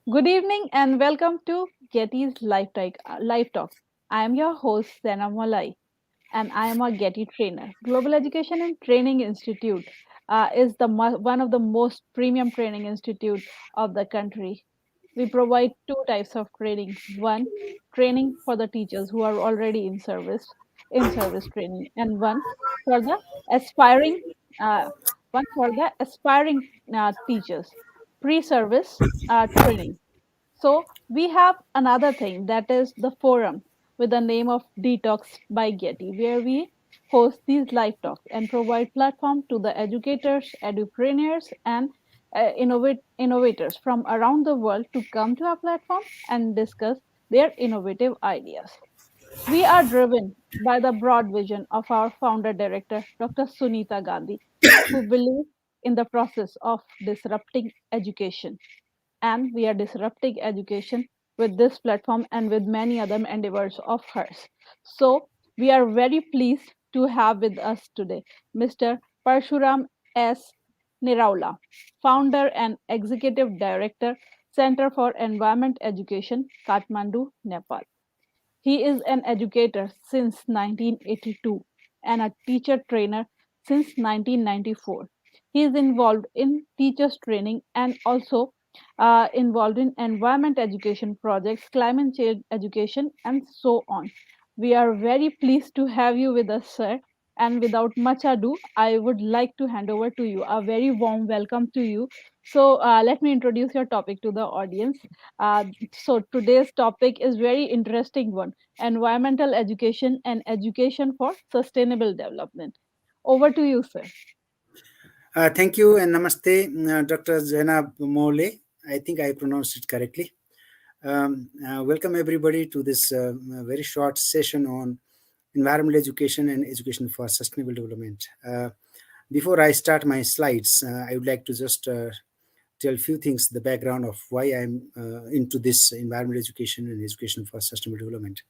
Good evening and welcome to Getty's Live Talk. I am your host, Sena Malai, and I am a Getty trainer. Global Education and Training Institute is one of the most premium training institute of the country. We provide two types of training. One, training for the teachers who are already in service training, and for the aspiring, uh, one for the aspiring teachers, pre-service training. So we have another thing that is the forum with the name of Detox by Getty, where we host these live talks and provide platform to the educators, edupreneurs, and innovators from around the world to come to our platform and discuss their innovative ideas. We are driven by the broad vision of our founder director, Dr. Sunita Gandhi, who believes in the process of disrupting education, and we are disrupting education with this platform and with many other endeavors of hers. So, we are very pleased to have with us today Mr. Parshuram S. Niraula, founder and executive director, Center for Environment Education, Kathmandu, Nepal. He is an educator since 1982 and a teacher trainer since 1994. He is involved in teachers training and also involved in environment education projects, climate change education, and so on. We are very pleased to have you with us, sir. And without much ado, I would like to hand over to you. A very warm welcome to you. So, let me introduce your topic to the audience. So, today's topic is very interesting one: environmental education and education for sustainable development. Over to you, sir. Thank you and namaste, Dr. Zainab Mole. I think I pronounced it correctly. Welcome everybody to this very short session on environmental education and education for sustainable development. Before I start my slides, I would like to just tell a few things, the background of why I'm into this environmental education and education for sustainable development.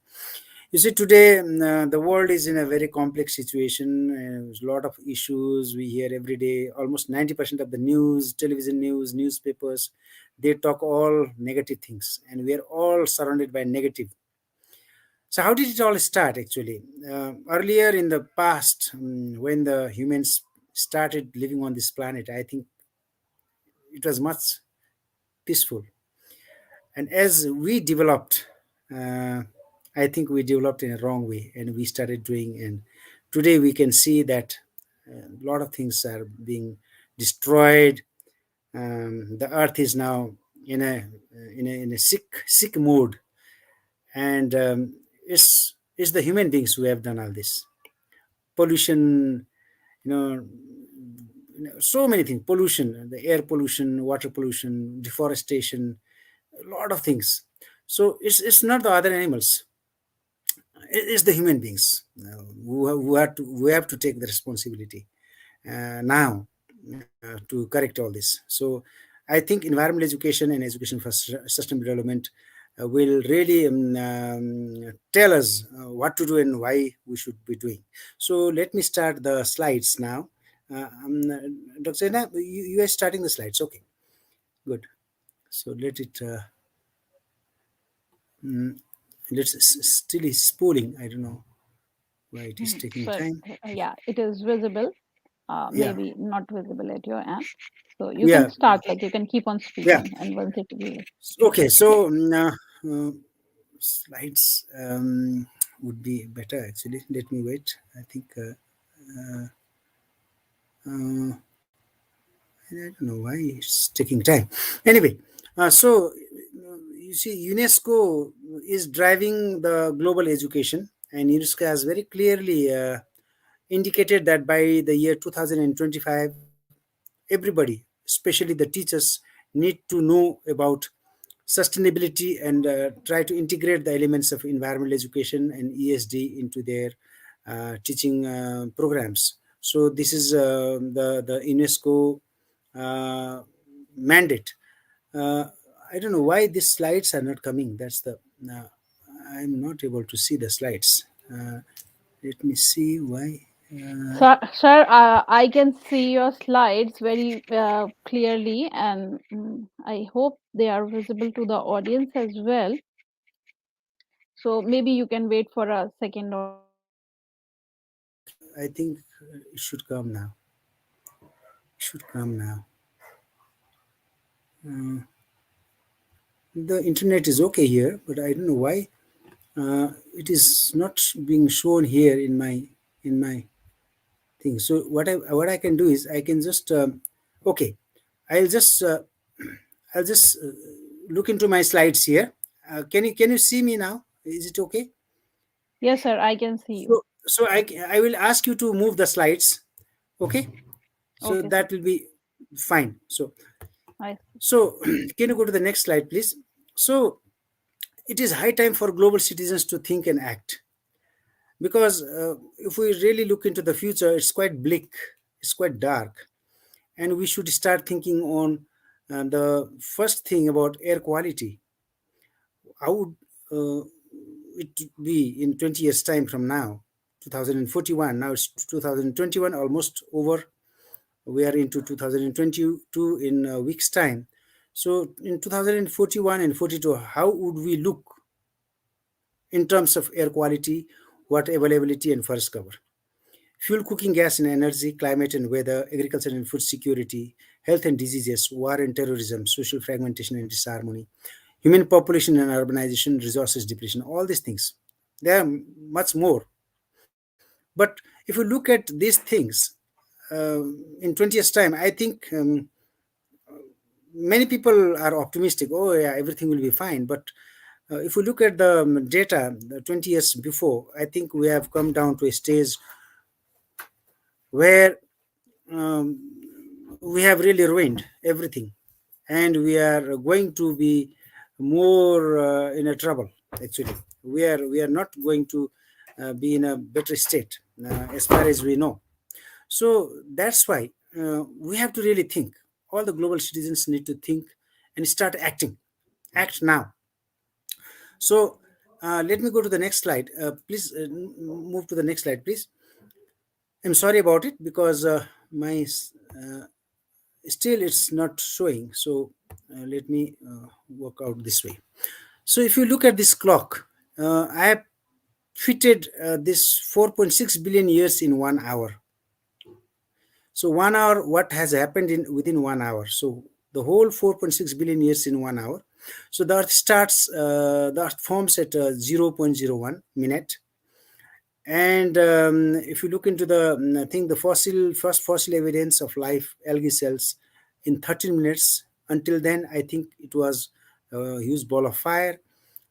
You see, today the world is in a very complex situation. There's a lot of issues we hear every day. Almost 90% of the news, television news, newspapers, they talk all negative things, and we are all surrounded by negative. So, how did it all start actually? Earlier in the past, when the humans started living on this planet, I think it was much peaceful. And as we developed, uh, I think we developed in a wrong way, and we started doing. And today we can see that a lot of things are being destroyed. The earth is now in a sick mode, and it's the human beings who have done all this pollution. You know, so many things: pollution, the air pollution, water pollution, deforestation, a lot of things. So it's not the other animals, it's the human beings who have to take the responsibility now to correct all this. So I think environmental education and education for sustainable development will really tell us what to do and why we should be doing. So let me start the slides now. Dr. Sena, you are starting the slides. Okay, good. So let it mm, still is spooling. I don't know why it is Mhm. taking So, time. yeah, it is visible, Yeah, maybe not visible at your end. So, you can yeah, start, like, you can keep on yeah. speaking, and once it will. Okay, Yeah. so slides would be better actually. Let me wait. I think uh, I don't know why it's taking time. Anyway, so you see, UNESCO is driving the global education, and UNESCO has very clearly indicated that by the year 2025, everybody, especially the teachers, need to know about sustainability and try to integrate the elements of environmental education and ESD into their teaching programs. So this is the UNESCO uh, mandate. Uh, I don't know why these slides are not coming. That's the I'm not able to see the slides. Let me see why. Uh, Sir, I can see your slides very clearly, and I hope they are visible to the audience as well. So maybe you can wait for a second or two. I think it should come now. It should come now. Uh, the internet is okay here, but I don't know why it is not being shown here in my thing. So what I can do is I can just okay, I'll just I'll just look into my slides here. Can you see me now? Is it okay? Yes, sir, I can see you. So I will ask you to move the slides. Okay, so Okay, sir. that will be fine. I So can you go to the next slide, please? So it is high time for global citizens to think and act, because if we really look into the future, it's quite bleak, it's quite dark, and we should start thinking on the first thing about air quality. How would it be in 20 years time from now? 2041, now it's 2021, almost over. We are into 2022 in a week's time. So in 2041 and 42, how would we look in terms of air quality, water availability, and forest cover? Fuel, cooking gas and energy, climate and weather, agriculture and food security, health and diseases, war and terrorism, social fragmentation and disharmony, human population and urbanization, resources depletion, all these things. There are much more. But if you look at these things uh, in 20 years' time, I think many people are optimistic. Oh, yeah, everything will be fine. But if we look at the data, the 20 years before, I think we have come down to a stage where um, we have really ruined everything, and we are going to be more in a trouble. Actually, we are not going to be in a better state as far as we know. So that's why we have to really think. All the global citizens need to think and start acting. Act now. So let me go to the next slide. Please move to the next slide, please. I'm sorry about it, because my uh, still it's not showing. So let me work out this way. So if you look at this clock, I have fitted this 4.6 billion years in 1 hour. So 1 hour, what has happened in within 1 hour? So the whole 4.6 billion years in 1 hour. So the Earth starts, the Earth forms at zero point zero 0.01 minute. And if you look into the, I think the first fossil evidence of life, algae cells, in 13 minutes. Until then, I think it was a huge ball of fire.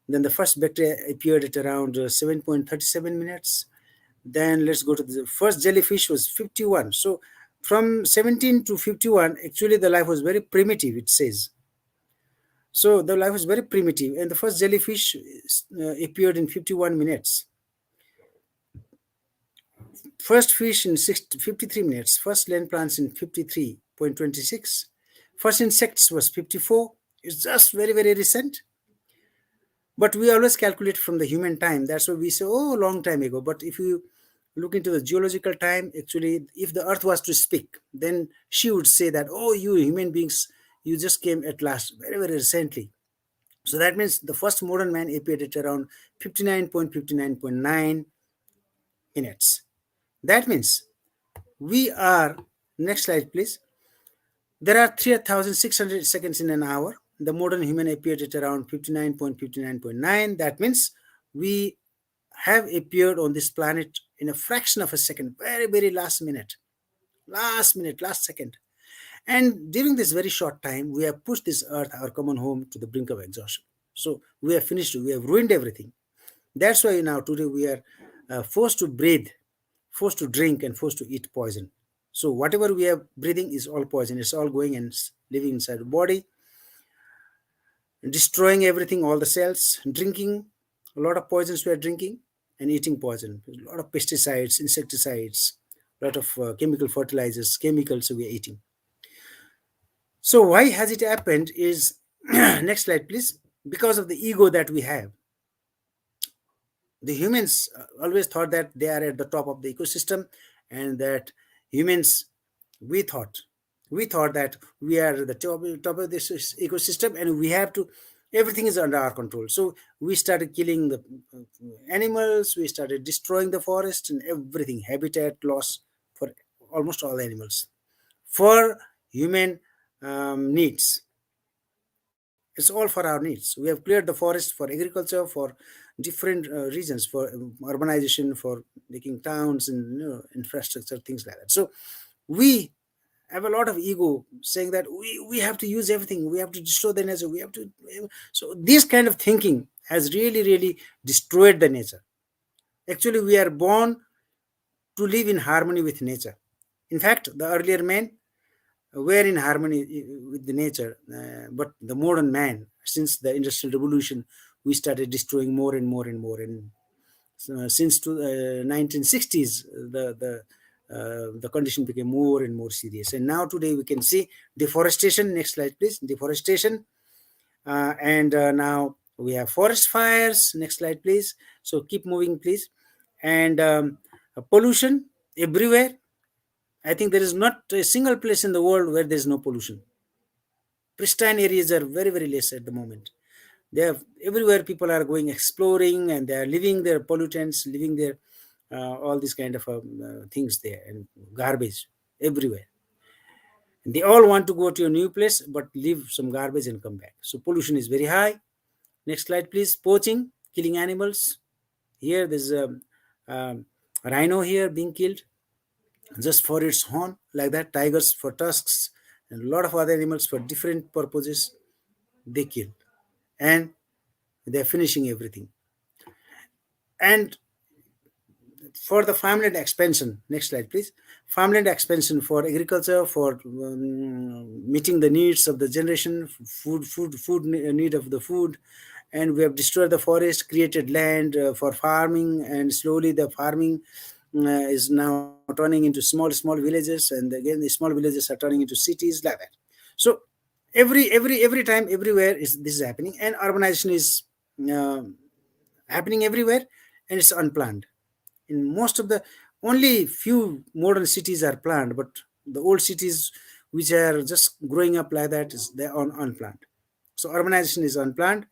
Then the first bacteria appeared at around 7.37 minutes. Then let's go to the first jellyfish was 51. So from 17 to 51, actually the life was very primitive, it says. So the life was very primitive, and the first jellyfish appeared in 51 minutes. First fish in 53 minutes. First land plants in 53.26. First insects was 54. It's just very, very recent. But we always calculate from the human time. That's why we say, oh, long time ago. But if you look into the geological time, actually, if the earth was to speak, then she would say that, oh, you human beings, you just came at last, very, very recently. So that means the first modern man appeared at around 59.59.9 minutes. That means we are, next slide, please. There are 3,600 seconds in an hour. The modern human appeared at around 59.59.9. That means we have appeared on this planet in a fraction of a second, very, very last minute, last second. And during this very short time, we have pushed this earth, our common home, to the brink of exhaustion. So we have finished, we have ruined everything. That's why now today we are forced to breathe, forced to drink, and forced to eat poison. So whatever we are breathing is all poison. It's all going and living inside the body, destroying everything, all the cells. Drinking a lot of poisons we are drinking, and eating poison. A lot of pesticides, insecticides, a lot of chemical fertilizers, chemicals we are eating. So why has it happened is next slide, please. Because of the ego that we have. The humans always thought that they are at the top of the ecosystem, and that humans, we thought we thought that we are the top of this ecosystem, and we have to, everything is under our control. So we started killing the animals, we started destroying the forest and everything, habitat loss for almost all animals, for human needs. It's all for our needs. We have cleared the forest for agriculture, for different reasons, for urbanization, for making towns and infrastructure, things like that. So we have a lot of ego saying that we have to use everything, we have to destroy the nature, we have to. So this kind of thinking has really, really destroyed the nature. Actually, we are born to live in harmony with nature. In fact, the earlier men were in harmony with the nature, but the modern man, since the industrial revolution, we started destroying more and more and more. And since 1960s, the condition became more and more serious. And now today we can see deforestation. Next slide, please. Deforestation, and now we have forest fires. Next slide, please. So keep moving, please. And pollution everywhere. I think there is not a single place in the world where there is no pollution. Pristine areas are very, very less at the moment. They have everywhere, people are going exploring, and they are leaving their pollutants, leaving their all these kind of things there, and garbage everywhere. And they all want to go to a new place but leave some garbage and come back. So pollution is very high. Next slide, please. Poaching, killing animals. Here there's a rhino here being killed just for its horn, like that. Tigers for tusks, and a lot of other animals for different purposes they kill, and they're finishing everything. And for the farmland expansion, next slide, please. Farmland expansion for agriculture, for meeting the needs of the generation, food need of the food. And we have destroyed the forest, created land for farming, and slowly the farming is now turning into small villages, and again the small villages are turning into cities, like that. So every time, everywhere is this is happening, and urbanization is uh, happening everywhere, and it's unplanned. In most of the, only few modern cities are planned, but the old cities which are just growing up like that, is they're unplanned. So urbanization is unplanned,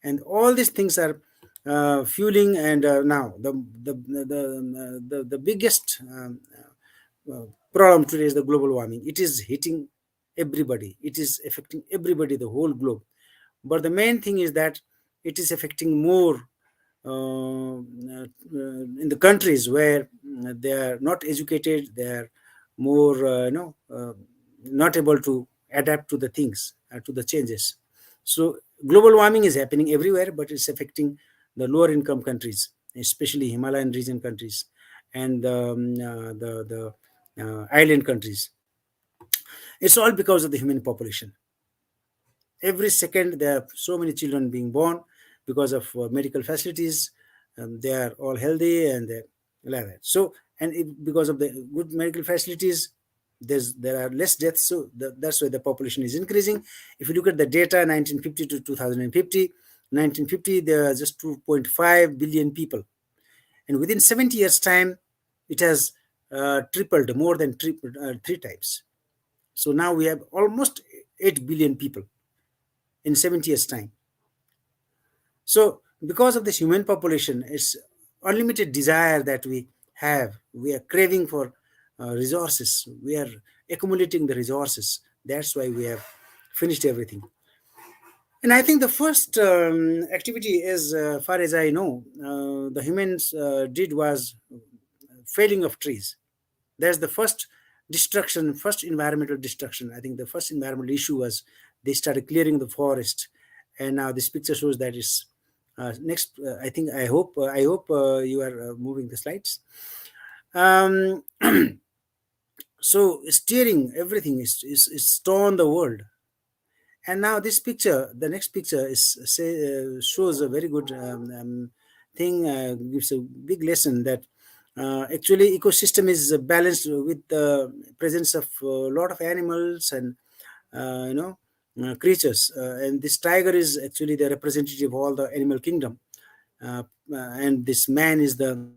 and all these things are fueling. And now the biggest problem today is the global warming. It is hitting everybody, it is affecting everybody, the whole globe. But the main thing is that it is affecting more in the countries where they are not educated, they are more not able to adapt to the things, to the changes. So global warming is happening everywhere, but it's affecting the lower income countries, especially Himalayan region countries, and the island countries. It's all because of the human population. Every second there are so many children being born because of medical facilities. They are all healthy, and they like that. So, and because of the good medical facilities, there are less deaths. So that's why the population is increasing. If you look at the data, 1950 to 2050, 1950 there are just 2.5 billion people, and within 70 years time it has tripled, more than three times. So now we have almost 8 billion people in 70 years time. So because of this human population, it's unlimited desire that we have. We are craving for resources. We are accumulating the resources. That's why we have finished everything. And I think the first activity, as far as I know, the humans did was felling of trees. That's the first destruction, first environmental destruction. I think the first environmental issue was they started clearing the forest, and now this picture shows that is next. I think I hope you are moving the slides. Um, so steering everything is torn the world. And now this picture, the next picture is shows a very good thing, gives a big lesson that actually ecosystem is balanced with the presence of a lot of animals and creatures. And this tiger is actually the representative of all the animal kingdom, and this man is the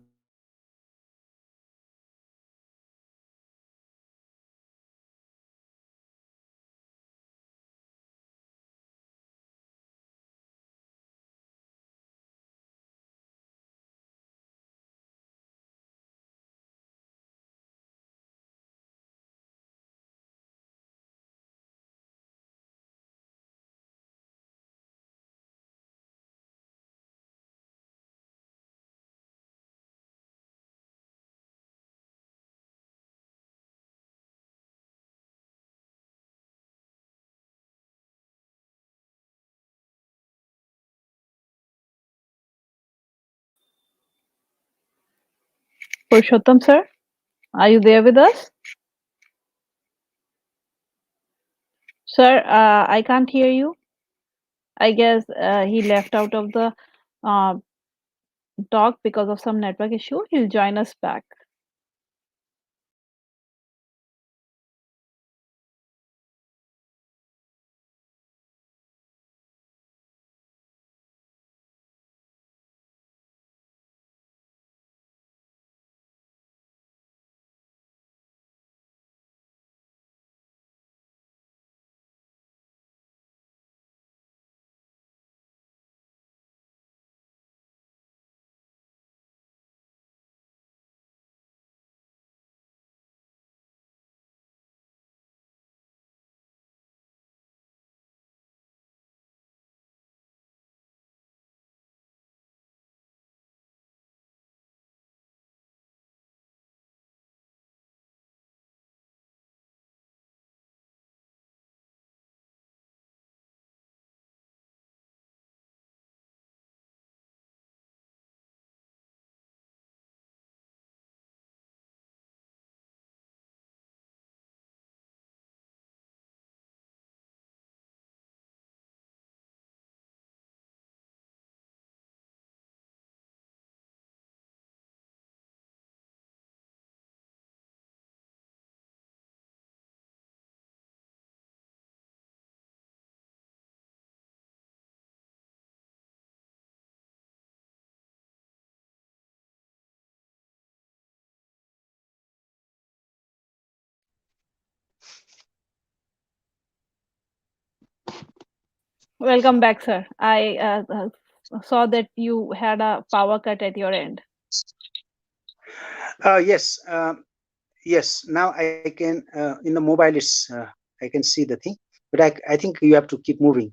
Purushottam, sir, are you there with us? Sir, I can't hear you. I guess he left out of the uh, talk because of some network issue. He'll join us back. Welcome back, sir. I saw that you had a power cut at your end. Yes, yes. Now I can in the mobile. I can see the thing, but I think you have to keep moving.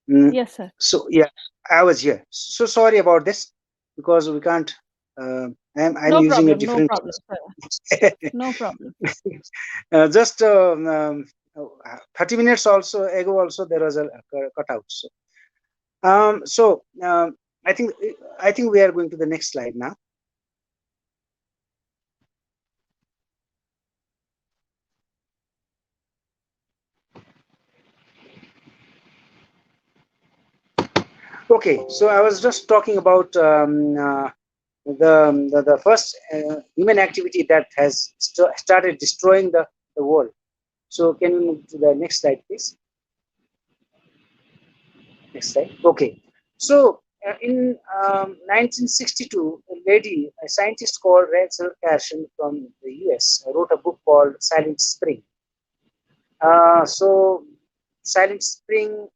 Mm, Yes, sir. so yeah, I was here. So sorry about this because we can't. I'm No using a problem. No different. problem, sir. No problem. Just 30 minutes also ago also there was a cutout. So I think we are going to the next slide now. Okay, so I was just talking about the first human activity that has started destroying the world. So can we move to the next slide, please? Next slide. Okay. So in 1962, a scientist called Rachel Carson from the US, wrote a book called Silent Spring. So Silent Spring,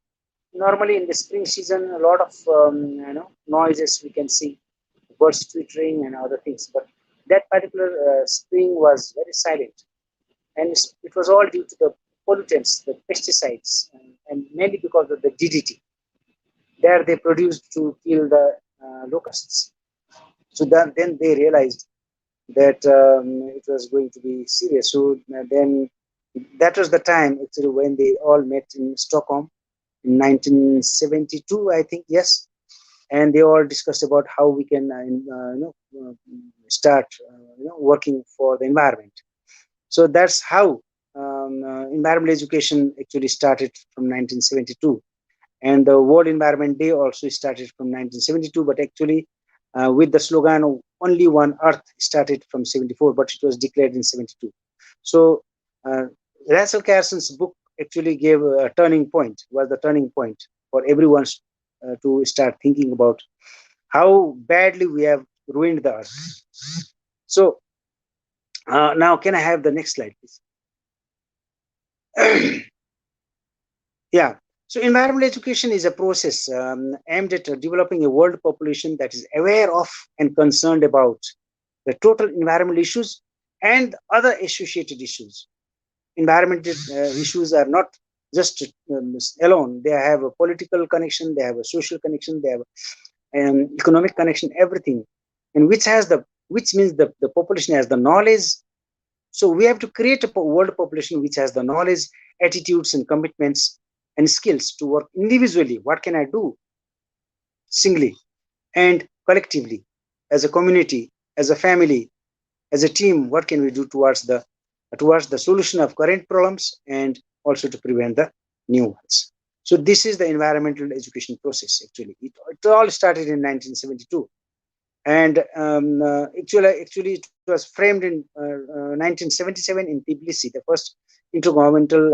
normally in the spring season, a lot of noises we can see, birds twittering and other things. But that particular spring was very silent, and it was all due to the pollutants, the pesticides, and mainly because of the DDT there they produced to kill the locusts. So then they realized that it was going to be serious. So then that was the time actually when they all met in Stockholm in 1972, I think, yes. And they all discussed about how we can start working for the environment. So that's how environmental education actually started from 1972. And the World Environment Day also started from 1972, but actually with the slogan "Only One Earth" started from 74, but it was declared in 72. So uh, Rachel Carson's book actually gave a turning point, was the turning point for everyone to start thinking about how badly we have ruined the earth. So now, can I have the next slide, please? Yeah. So environmental education is a process aimed at developing a world population that is aware of and concerned about the total environmental issues and other associated issues. Environmental issues are not just alone. They have a political connection, they have a social connection, they have an economic connection, everything. And which means the population has the knowledge. So we have to create a world population which has the knowledge, attitudes, and commitments and skills to work individually. What can I do singly and collectively, as a community, as a family, as a team, what can we do towards the solution of current problems and also to prevent the new ones. So this is the environmental education process. Actually, it all started in 1972, and actually it was framed in 1977 in Tbilisi, the first intergovernmental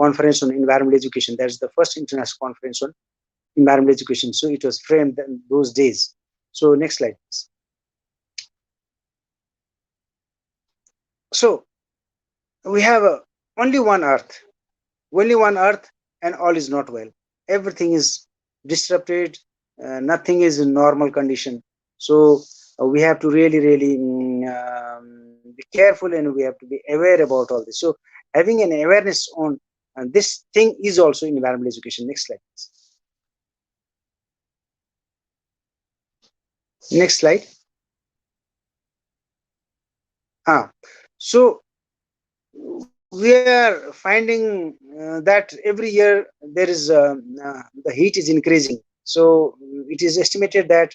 conference on environmental education. That is the first international conference on environmental education. So it was framed in those days. So next slide, please. So we have only one Earth, and all is not well. Everything is disrupted. Nothing is in normal condition. So we have to really be careful, and we have to be aware about all this. So having an awareness on this thing is also environmental education. Next slide, please. Next slide. So we are finding that every year there is the heat is increasing. So it is estimated that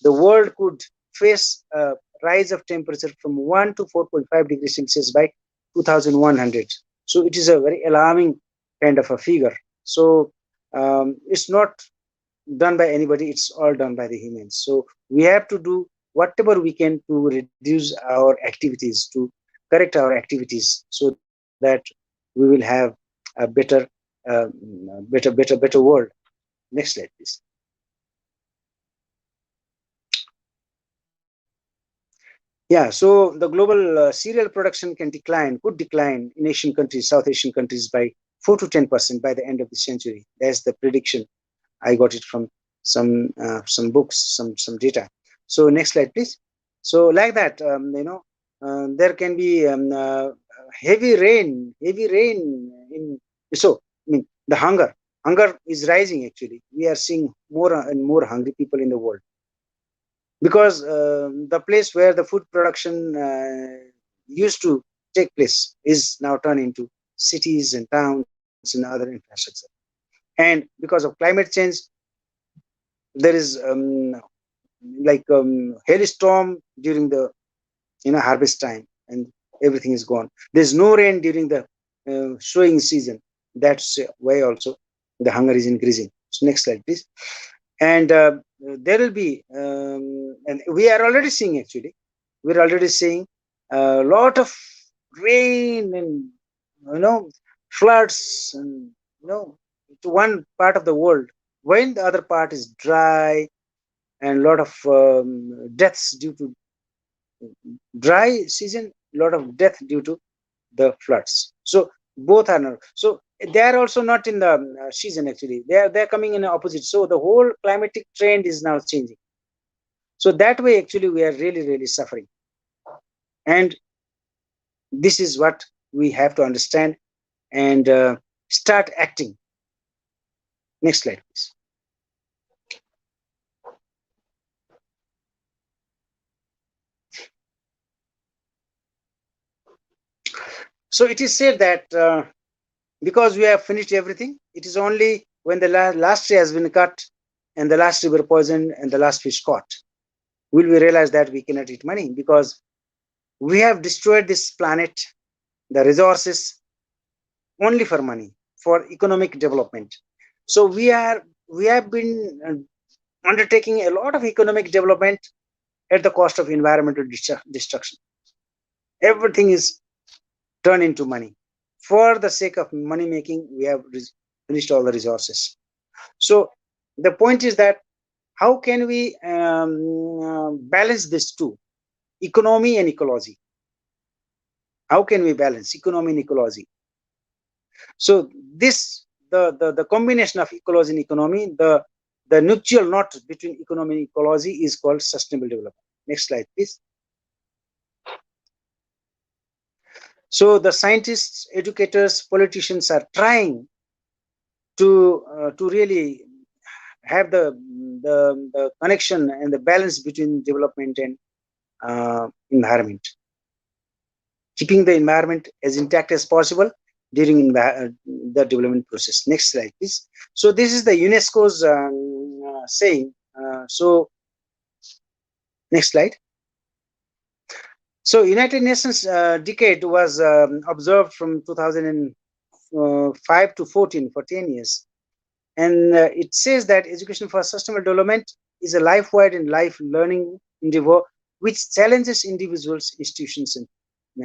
the world could face a rise of temperature from 1 to 4.5 degrees Celsius by 2100. So it is a very alarming kind of a figure. So it's not done by anybody, it's all done by the humans. So we have to do whatever we can to reduce our activities, to correct our activities, so that we will have a better world. Next slide, please. Yeah, so the global cereal production could decline in Asian countries, South Asian countries, by 4 to 10% by the end of the century. That's the prediction. I got it from some books, some data. So next slide, please. So like that, there can be heavy rain in. So I mean, the hunger is rising. Actually, we are seeing more and more hungry people in the world, because the place where the food production used to take place is now turned into cities and towns and other infrastructure. And because of climate change, there is hailstorm during the harvest time, and everything is gone. There's no rain during the sowing season. That's why also the hunger is increasing. So next slide, please. And there will be and we are already seeing, actually we're already seeing a lot of rain and floods, and to one part of the world, when the other part is dry, and a lot of deaths due to dry season, a lot of death due to the floods. So both are not. So they are also not in the season. Actually, they're coming in the opposite. So the whole climatic trend is now changing. So that way, actually, we are really suffering. And this is what we have to understand and start acting. Next slide, please. So it is said that because we have finished everything, it is only when the last tree has been cut, and the last river poisoned, and the last fish caught, will we realize that we cannot eat money, because we have destroyed this planet, the resources, only for money, for economic development. So we have been undertaking a lot of economic development at the cost of environmental destruction. Everything is turned into money. For the sake of money making, we have finished all the resources. So the point is that how can we balance these two, economy and ecology? How can we balance economy and ecology? So this the combination of ecology and economy, the nuptial knot between economy and ecology is called sustainable development. Next slide, please. So the scientists, educators, politicians are trying to really have the connection and the balance between development and environment, keeping the environment as intact as possible during the development process. Next slide, please. So this is the UNESCO's saying. So next slide. So United Nations decade was observed from 2005 to 14 for 10 years. And it says that education for sustainable development is a life-wide and life learning endeavor which challenges individuals, institutions, and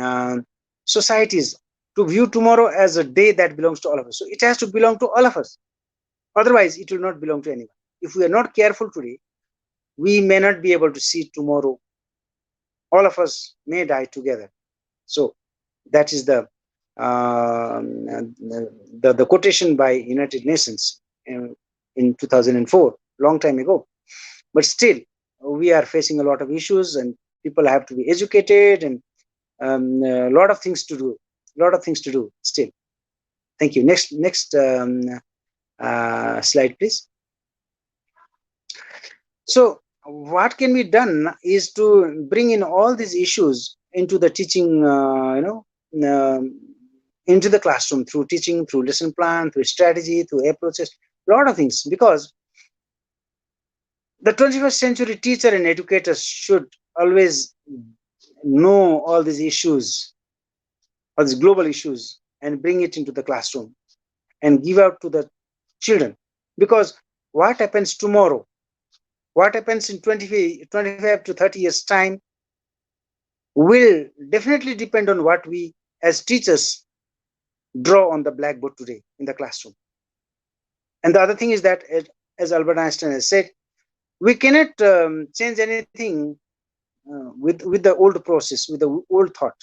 uh, societies to view tomorrow as a day that belongs to all of us. So it has to belong to all of us. Otherwise, it will not belong to anyone. If we are not careful today, we may not be able to see tomorrow. All of us may die together. So that is the quotation by United Nations in 2004, long time ago. But still, we are facing a lot of issues, and people have to be educated, and a lot of things to do. A lot of things to do still. Thank you. Next slide, please. So what can be done is to bring in all these issues into the teaching, into the classroom through teaching, through lesson plan, through strategy, through approaches, a lot of things, because the 21st century teacher and educators should always know all these issues, all these global issues, and bring it into the classroom and give out to the children. Because what happens tomorrow, what happens in 25 to 30 years time will definitely depend on what we as teachers draw on the blackboard today in the classroom. And the other thing is that, as Albert Einstein has said, we cannot change anything with the old process, with the old thought,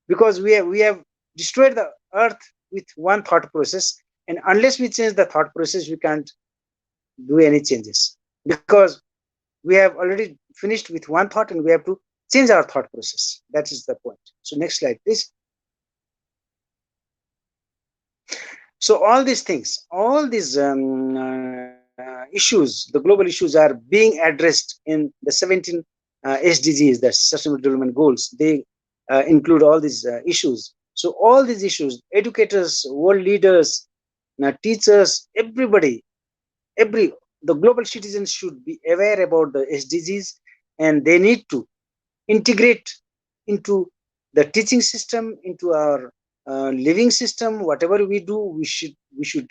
because we have destroyed the earth with one thought process, and unless we change the thought process, we can't do any changes, because we have already finished with one thought and we have to change our thought process. That is the point. So next slide, please. So all these things, all these issues, the global issues are being addressed in the 17 SDGs, the Sustainable Development Goals. They include all these issues. So all these issues, educators, world leaders, teachers, everybody, the global citizens should be aware about the SDGs, and they need to integrate into the teaching system, into our living system. Whatever we do, we should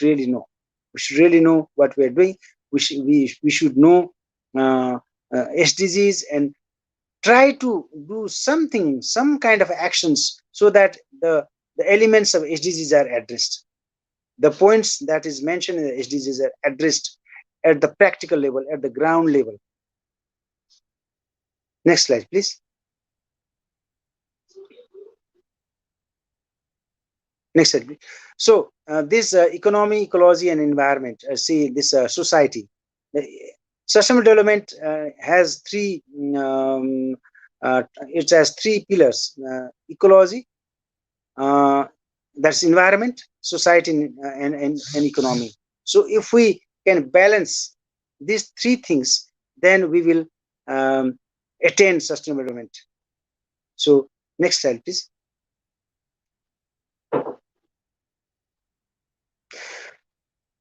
really know. We should really know what we are doing. We should know uh, SDGs, and try to do something, some kind of actions, so that the elements of SDGs are addressed. The points that is mentioned in the SDGs are addressed at the practical level, at the ground level. Next slide, please. Next slide, please. So this economy, ecology, and environment, see this society. Sustainable development has three. It has three pillars: ecology, uh, that's environment, society, and economy. So if we can balance these three things, then we will attain sustainable development. So next slide, please.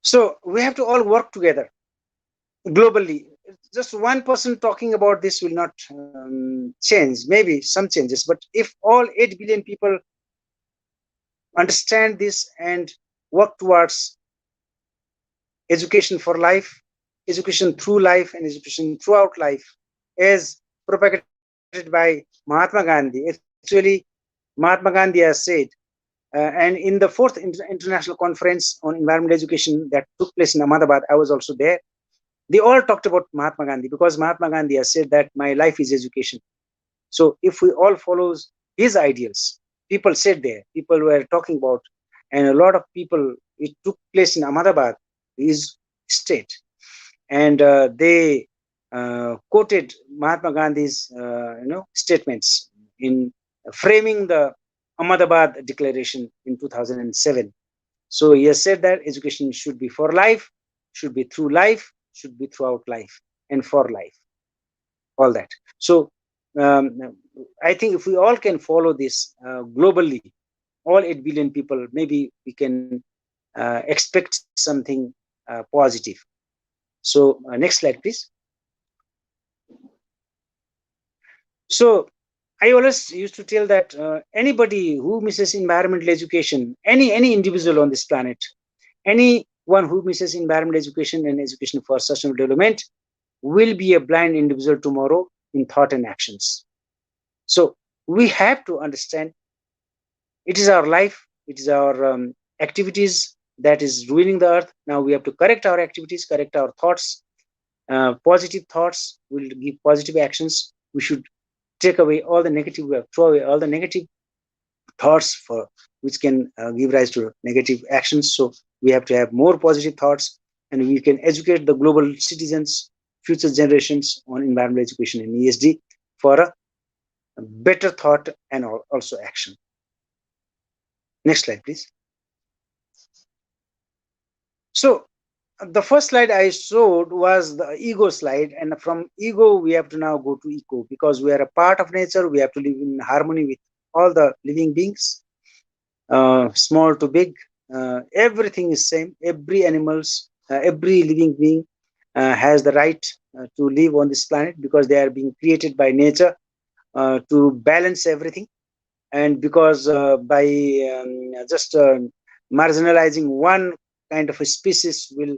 So we have to all work together globally. Just one person talking about this will not change. Maybe some changes, but if all 8 billion people understand this and work towards education for life, education through life, and education throughout life, as propagated by Mahatma Gandhi. Actually, Mahatma Gandhi has said, and in the fourth international conference on environmental education that took place in Ahmedabad, I was also there. They all talked about Mahatma Gandhi, because Mahatma Gandhi has said that my life is education. So if we all follow his ideals, people said there, people were talking about, and a lot of people, it took place in Ahmedabad, his state, and they quoted Mahatma Gandhi's statements in framing the Ahmedabad Declaration in 2007. So he has said that education should be for life, should be through life, should be throughout life, and for life. All that. So I think if we all can follow this globally, all 8 billion people, maybe we can expect something positive. So next slide, please. So I always used to tell that anybody who misses environmental education, any individual on this planet, anyone who misses environmental education and education for sustainable development will be a blind individual tomorrow in thought and actions. So we have to understand it is our life, it is our activities that is ruining the earth. Now we have to correct our activities, correct our thoughts. Positive thoughts will give positive actions. We should take away all the negative, throw away all the negative thoughts for which can give rise to negative actions. So we have to have more positive thoughts, and we can educate the global citizens, future generations on environmental education and ESD for a better thought and also action. Next slide, please. So the first slide I showed was the ego slide, and from ego we have to now go to eco, because we are a part of nature. We have to live in harmony with all the living beings, small to big. Everything is same. Every animals, every living being has the right to live on this planet, because they are being created by nature to balance everything. And because by just marginalizing one kind of a species will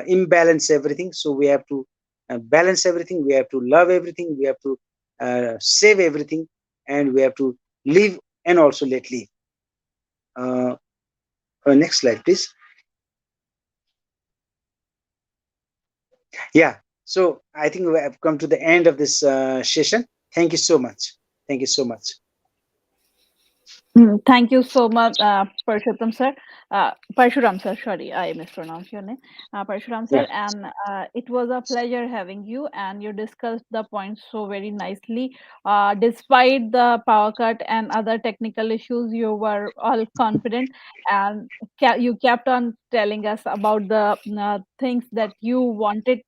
imbalance everything. So we have to balance everything, we have to love everything, we have to save everything, and we have to live and also let live. Next slide, please. Yeah, so I think we have come to the end of this session. Thank you so much. Thank you so much. Thank you so much, Parshuram sir. Parshuram sir, sorry, I mispronounced your name. Parshuram Yeah. sir, and it was a pleasure having you, and you discussed the points so very nicely. Despite the power cut and other technical issues, you were all confident, and you kept on telling us about the things that you wanted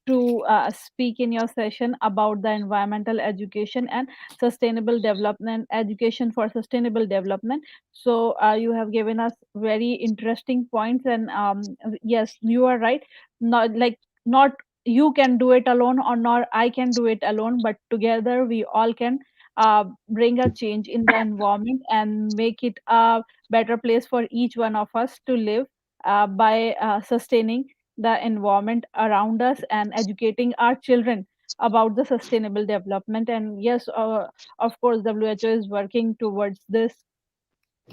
to speak in your session about the environmental education and sustainable development, education for sustainable development. So you have given us very interesting points, and yes, you are right. Not you can do it alone, or not I can do it alone, but together we all can bring a change in the environment and make it a better place for each one of us to live by sustaining the environment around us and educating our children about the sustainable development. And yes, of course, WHO is working towards this,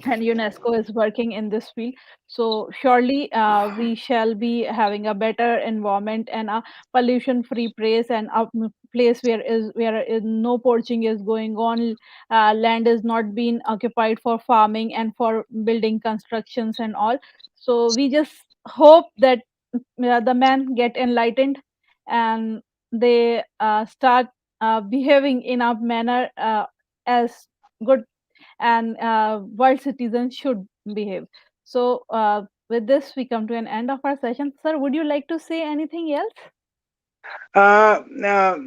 and UNESCO is working in this field. So surely we shall be having a better environment and a pollution-free place, and a place where no poaching is going on, land is not being occupied for farming and for building constructions and all. So we just hope that the men get enlightened, and they start behaving in a manner as good and world citizens should behave. So, with this, we come to an end of our session. Sir, would you like to say anything else? Uh, uh,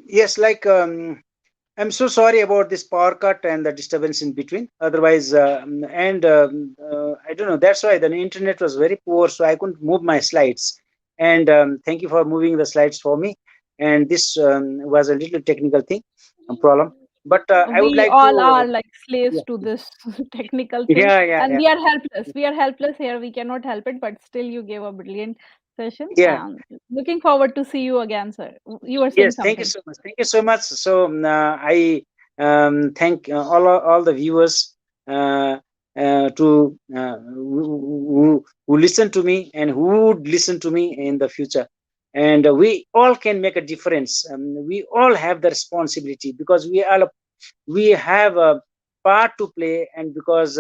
yes, like I'm so sorry about this power cut and the disturbance in between. Otherwise, I don't know. That's why the internet was very poor, so I couldn't move my slides. And thank you for moving the slides for me. And this was a little technical thing, a problem. But I would We like all to. are like slaves Yeah, to this technical thing, yeah, yeah, and yeah. we are helpless. We are helpless here. We cannot help it, but still, you gave a brilliant session. Yeah. And looking forward to see you again, sir. You were saying Yes, thank you something. so much. Thank you so much. So I thank all the viewers who listen to me and who would listen to me in the future. And we all can make a difference. We all have the responsibility, because we have a part to play, and because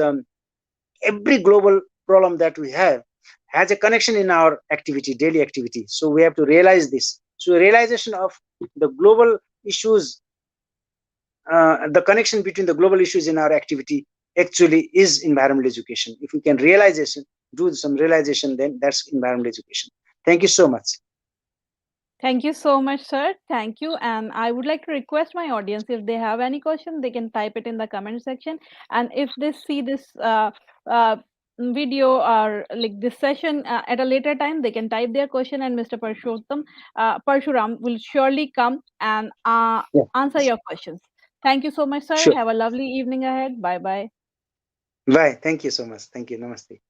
every global problem that we have has a connection in our activity, daily activity. So we have to realize this. So realization of the global issues, the connection between the global issues in our activity actually is environmental education. If we can realization, do some realization, then that's environmental education. Thank you so much. Thank you so much, sir. Thank you. And I would like to request my audience, if they have any question, they can type it in the comment section. And if they see this uh, video or like this session at a later time, they can type their question, and Mr. Parshuram will surely come and Yeah. answer your questions. Thank you so much, sir. Sure. Have a lovely evening ahead. Bye bye. Bye. Thank you so much. Thank you. Namaste.